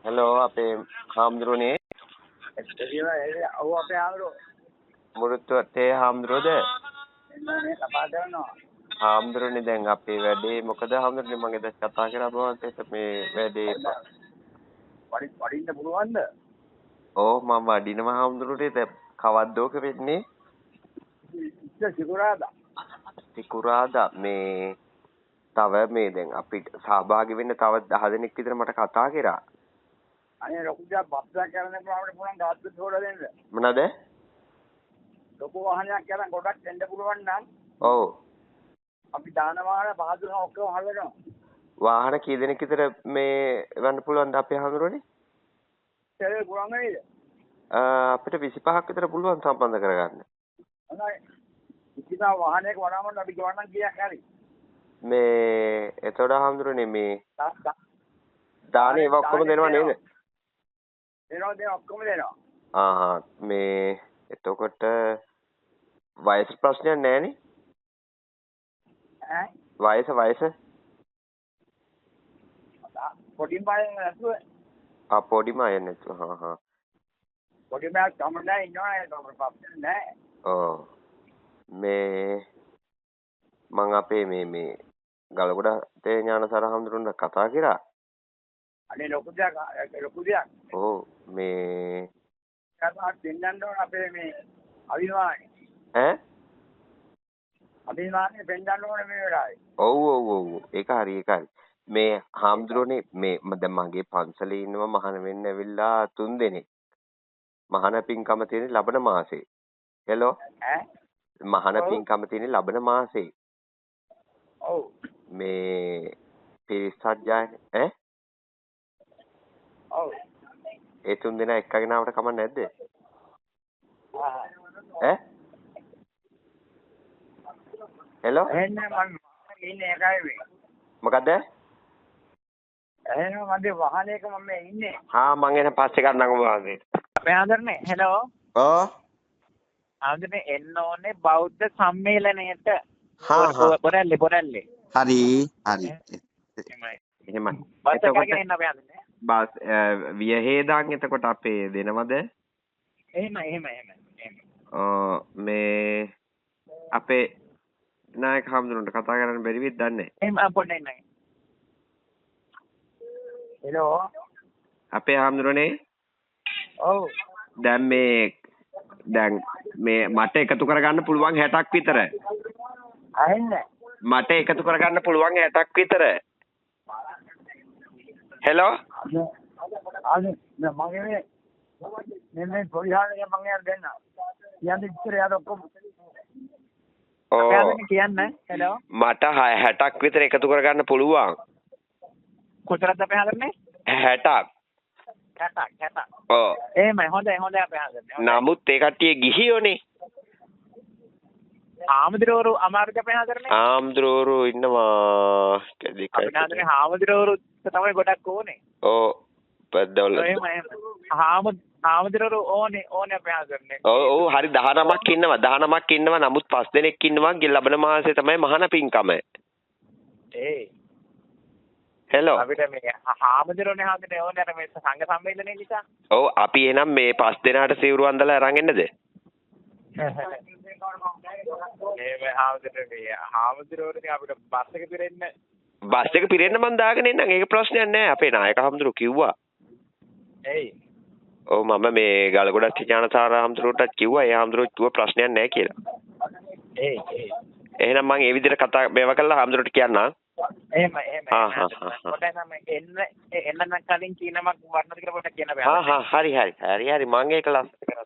Hello අපේ හාමුදුරනේ ඔව් අපේ ආවරෝ මුරුත්වත්තේ හාමුදුරුවෝද මේ කතා කරනවා හාමුදුරනේ දැන් අපේ වැඩේ මොකද හාමුදුරනේ මම එදා කතා කරා බවන්ට මේ වැඩේ වඩින්න පුළුවන්ද? ඔව් මම වඩිනවා හාමුදුරුවනේ දැන් කවද්දෝක වෙන්නේ සිකුරාදා මේ තව මේ දැන් අපිට සහභාගී වෙන්න තව 10 දෙනෙක් විතර මට කතා කරා අනේ ලොකු දෙයක් බස්සක් කරන්න පුළුවන් ගාස්තු හොඩ දෙන්න. මොනවාද? ලොකු වාහනයක් කරන් ගොඩක් දෙන්න පුළුවන් නම් ඔව් අපි දාන වාහන පහදුන ඔක්කොම හලනවා. වාහන කී දෙනෙක් විතර මේ එවන්න පුළුවන්ද අපේ හාමුදුරනේ? ඒක පුළුවන් නේද? අපිට 25ක් විතර පුළුවන් සම්බන්ධ කරගන්න. හොඳයි. ඉතින් වාහනයක වඩාමන්න අපි ගවන්නම් කියක් හරි. මේ එතකොට හාමුදුරනේ මේ දානේ ඒවා ඔක්කොම දෙනවා නේද? දෙනවා ඔක්කොම දෙනවා. මේ එතකොට වයස ප්‍රශ්නයක් නැහැ නේ? වයස පොඩි බයෙන් නැතුව පොඩිම අය නැතුව පොඩි බයක් තමයි ඉන්නවා ඒක ප්‍රශ්න නැහැ. ඔව් මේ මම අපේ මේ ගලගොඩ තේ ඥානසාර හඳුනන කතා කරා. අනේ ලොකු දෙයක්. ඔව් මේ කතාවක් දෙන්නන්න ඕන අපේ මේ අවිමානේ. අවිමානේ දෙන්නන්න ඕන මේ වෙලාවේ. ඔව් ඒක හරි. මේ හාමුදුරනේ මේ දැන් මගේ පන්සලේ ඉන්නවා මහාන වෙන්න ඇවිල්ලා 3 දෙනෙක්. මහාන පින්කම තියෙන ලබන මාසේ. හෙලෝ මහාන පින්කම තියෙන ලබන මාසේ. ඔව් මේ පිරිසත්ජානේ ඔව් ඒ 3 දෙනා එක්කගෙන ආවට කමක් නැද්ද? හෙලෝ එන්න මම ඉන්නේ එකයි මේ. මොකද්ද? එහෙනම් මගේ වාහනයක මම ඉන්නේ. මං එන පස්සේ ගන්නම් ඔබ වහන්සේට. අපේ ආදරනේ හෙලෝ. ආදරනේ එන්න ඕනේ බෞද්ධ සම්මේලනයේට. බොරැල්ලේ. හරි. එහෙමයි. බස් එකකින් එන්න අපේ ආදරනේ. බස් වියහේදාන් එතකොට අපේ දෙනවද? එහෙමයි. මේ අපේ නායක හාමුදුරන්ට කතා කරන්න බැරි වෙයිද දන්නේ නැහැ. එහෙම පොඩ්ඩක් ඉන්න. හෙලෝ. අපේ හාමුදුරනේ. ඔව්. දැන් මේ මට එකතු කරගන්න පුළුවන් 60ක් විතර. අහෙන්නේ. මට එකතු කරගන්න පුළුවන් 60ක් විතර. හෙලෝ. අනේ මගේ මේ පොලිහාරේ මම යාර දෙන්න. යන්නේ ඉස්සර යාර ඔක්කොම. කියන්න හෙලෝ. මට 60ක් විතර එකතු කරගන්න පුළුවන්. කොතරම්ද අපේ හදන්නේ? 60ක්. 60. ඔව්. එහෙමයි හොඳයි අපේ හදන්නේ. නමුත් ඒ කට්ටිය ගිහියෝනේ. ආමදිරවරු අමාරුද අපේ හදන්නේ? ආමදිරවරු ඉන්නවා. අපේ හදන්නේ ආමදිරවරු තමයි ගොඩක් ඕනේ. ඔව්. පද්දවල. එහෙමයි. ආමදිරවරු ඕනේ අපේ හදන්නේ. ඔව් හරි 19ක් ඉන්නවා. නමුත් 5 දෙනෙක් ඉන්නවා ලබන මාසේ තමයි මහාන පින්කම. හෙලෝ. අපිට මේ ආමදිරවනේ හදන්නේ ඕනේ අර මේ සංඝ සම්මේලනයේ නිසා. ඔව් අපි එහෙනම් මේ 5 දෙනාට සිවුරු අඳලා අරන් එන්නද? ආමදිරවනේ අපිට බස් එක පිරෙන්න. බස් එක පිරෙන්න මං දාගෙන එන්නම්. ඒක ප්‍රශ්නයක් නෑ. අපේ නායක හාමුදුරුවෝ කිව්වා. ඔව් මම මේ ගලගොඩ ඥානසාර හාමුදුරුවෝටත් කිව්වා. ඒ හාමුදුරුවෝ කිව්වා ප්‍රශ්නයක් නෑ කියලා. එහෙනම් මං ඒ විදිහට කතා මේවා කළා හාමුදුරුවෝට කියන්නම්. එහෙමයි. පොඩ්ඩක් නම් එන්න නම් කලින් කීනමක් වර්ණද කියලා පොඩ්ඩක් කියන්න බෑ. හරි මං ඒක ලස්සට කරා.